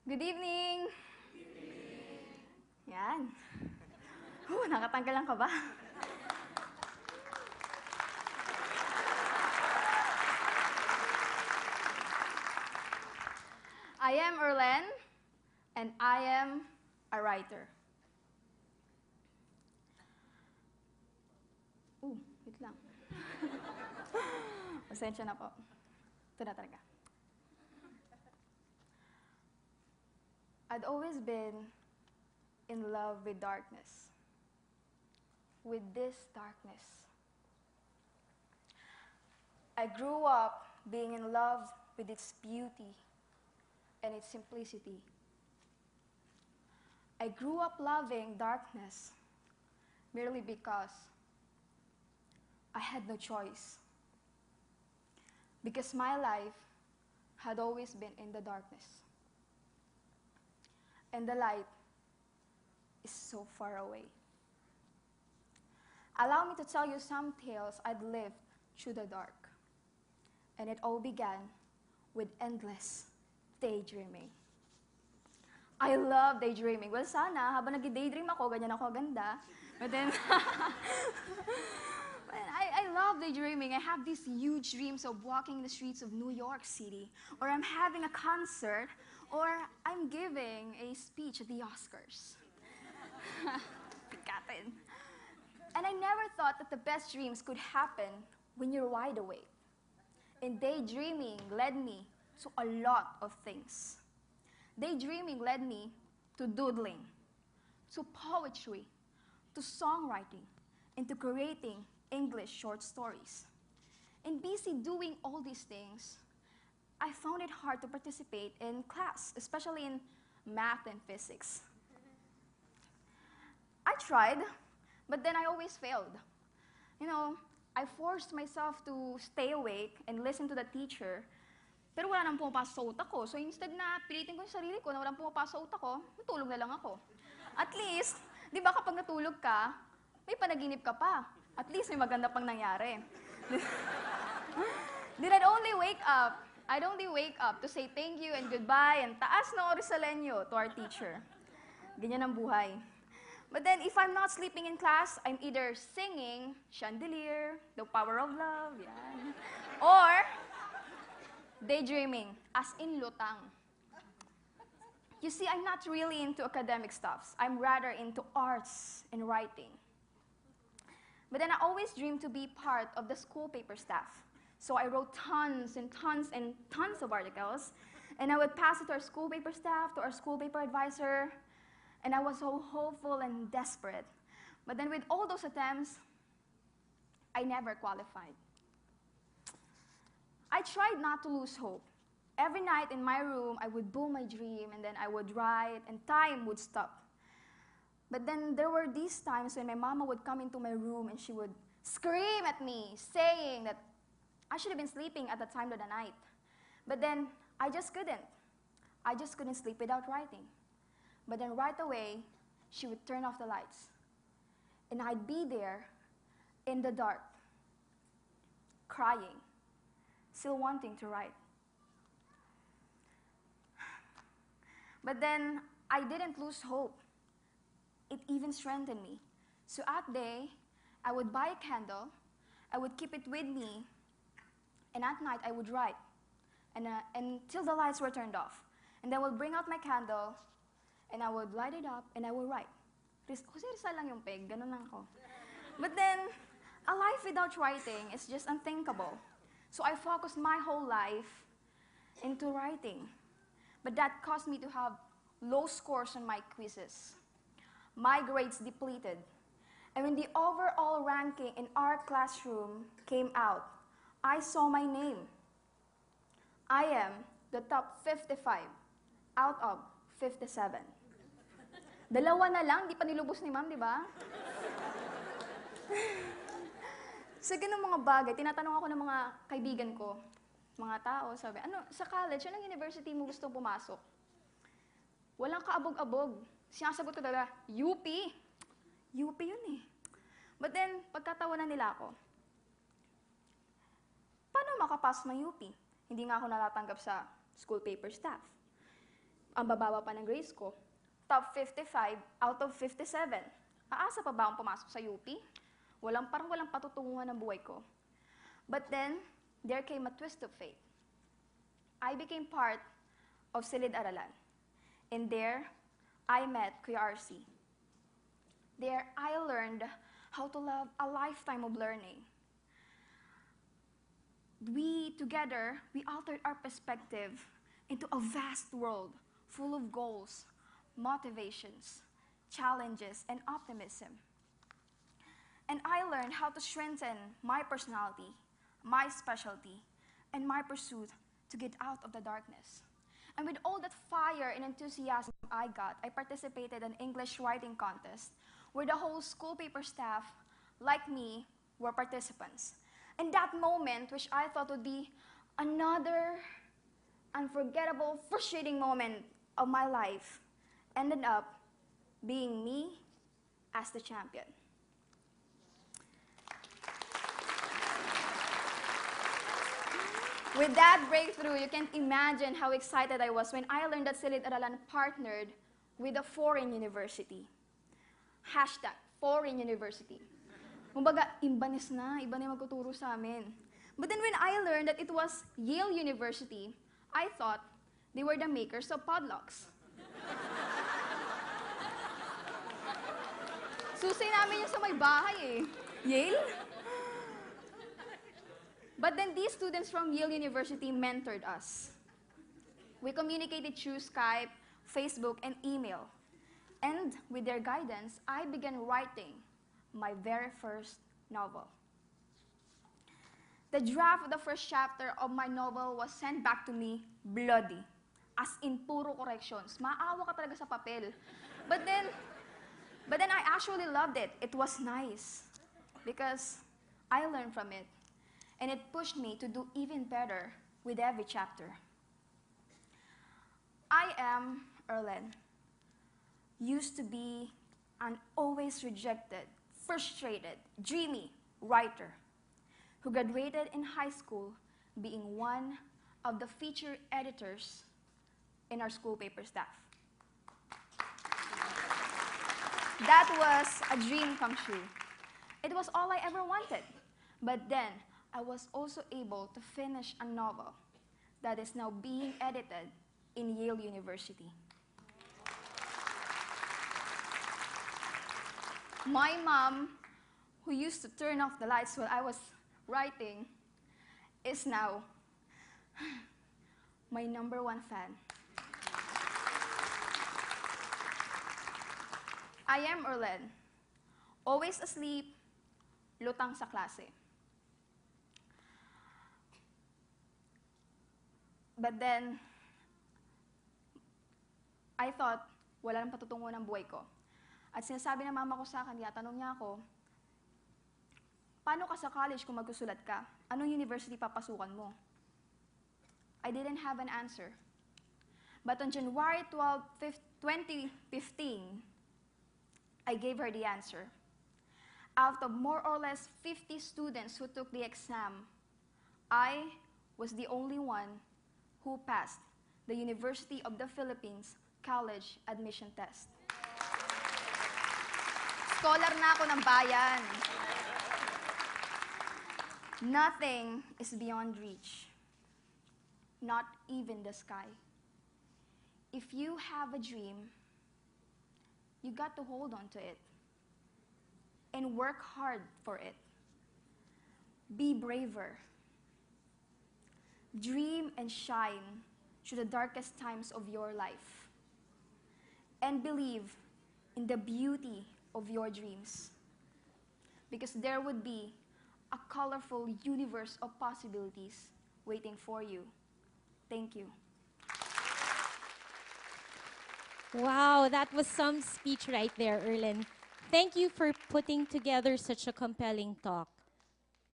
Good evening! Yan. Nakatanggal lang ka ba? I am Erlen, and I am a writer. Wait lang. Pasensya na po. Ito na talaga. I'd always been in love with darkness. With this darkness. I grew up being in love with its beauty and its simplicity. I grew up loving darkness merely because I had no choice. Because my life had always been in the darkness. And the light is so far away. Allow me to tell you some tales I'd lived through the dark. And it all began with endless daydreaming. I love daydreaming. Well, sana, habang nag-daydream ako, ganyan ako ganda. But then, I love daydreaming. I have these huge dreams of walking the streets of New York City, or I'm having a concert, or I'm giving a speech at the Oscars. Pikatin. And I never thought that the best dreams could happen when you're wide awake. And daydreaming led me to a lot of things. Daydreaming led me to doodling, to poetry, to songwriting, and to creating English short stories. And busy doing all these things, I found it hard to participate in class, especially in math and physics. I tried, but then I always failed. You know, I forced myself to stay awake and listen to the teacher, pero wala nang pumapasok sa utak ko. So instead na pilitin ko yung sarili ko na walang pumapasok sa utak ko, matulog na lang ako. At least, di ba kapag natulog ka, may panaginip ka pa. At least may maganda pang nangyari. Then I'd only wake up to say thank you and goodbye and taas na orisalenyo to our teacher. Ganyan ang buhay. But then, if I'm not sleeping in class, I'm either singing Chandelier, The Power of Love, yan. Or daydreaming, as in lutang. You see, I'm not really into academic stuffs. I'm rather into arts and writing. But then I always dreamed to be part of the school paper staff. So I wrote tons and tons and tons of articles, and I would pass it to our school paper staff, to our school paper advisor, and I was so hopeful and desperate. But then with all those attempts, I never qualified. I tried not to lose hope. Every night in my room, I would boom my dream, and then I would write, and time would stop. But then there were these times when my mama would come into my room, and she would scream at me, saying that I should have been sleeping at the time of the night. But then I just couldn't. I just couldn't sleep without writing. But then right away, she would turn off the lights. And I'd be there in the dark, crying, still wanting to write. But then I didn't lose hope. It even strengthened me. So at day, I would buy a candle, I would keep it with me, and at night I would write until the lights were turned off. And then I would bring out my candle, and I would light it up, and I would write. Jose Rizal lang yung peg, ganun lang ako. But then, a life without writing is just unthinkable. So I focused my whole life into writing. But that caused me to have low scores on my quizzes. My grades depleted. And when the overall ranking in our classroom came out, I saw my name. I am the top 55 out of 57. Dalawa na lang, di pa nilubos ni ma'am, di ba? Sa ganung mga bagay, tinatanong ako ng mga kaibigan ko, mga tao, sabi, sa college, anong university mo gusto pumasok? Walang kaabog-abog. Sinasagot ko talaga, UP. UP yun eh. But then, pagkatawanan nila ako, paano makapasok ng UP? Hindi nga ako natatanggap sa school paper staff. Ang bababa pa ng grades ko. Top 55 out of 57. Aasa pa ba akong pumasok sa UP? Parang walang patutunguhan ng buhay ko. But then, there came a twist of fate. I became part of Silid-Aralan. And there, I met Kuya RC. There, I learned how to love a lifetime of learning. Together, we altered our perspective into a vast world full of goals, motivations, challenges, and optimism. And I learned how to strengthen my personality, my specialty, and my pursuit to get out of the darkness. And with all that fire and enthusiasm I got, I participated in an English writing contest where the whole school paper staff, like me, were participants. And that moment, which I thought would be another unforgettable, frustrating moment of my life, ended up being me as the champion. With that breakthrough, you can't imagine how excited I was when I learned that Silid-Aralan partnered with a foreign university. Hashtag foreign university. Kumbaga, iba na yung magtuturo sa amin. But then when I learned that it was Yale University, I thought they were the makers of podlocks. Susi namin yung sa may bahay eh. Yale? But then these students from Yale University mentored us. We communicated through Skype, Facebook, and email. And with their guidance, I began writing my very first novel. The draft of the first chapter of my novel was sent back to me bloody, as in puro corrections. Maawa ka talaga sa papel. But then I actually loved it. It was nice because I learned from it. And it pushed me to do even better with every chapter. I am Erlen. Used to be an always rejected, frustrated, dreamy writer who graduated in high school being one of the feature editors in our school paper staff. That was a dream come true. It was all I ever wanted. But then, I was also able to finish a novel that is now being edited in Yale University. My mom, who used to turn off the lights while I was writing, is now my #1 fan. I am Erlen, always asleep, lutang sa klase. But then, I thought, wala nang patutungo ng buhay ko. At sinasabi ng mama ko sa akin, tanong niya ako, paano ka sa college kung magsusulat ka? Anong university papasukan mo? I didn't have an answer. But on January 12, 2015, I gave her the answer. Out of more or less 50 students who took the exam, I was the only one who passed the University of the Philippines college admission test. Scholar na ako ng bayan. Nothing is beyond reach. Not even the sky. If you have a dream, you got to hold on to it and work hard for it. Be braver. Dream and shine through the darkest times of your life. And believe in the beauty of your dreams. Because there would be a colorful universe of possibilities waiting for you. Thank you. Wow, that was some speech right there, Erlen. Thank you for putting together such a compelling talk.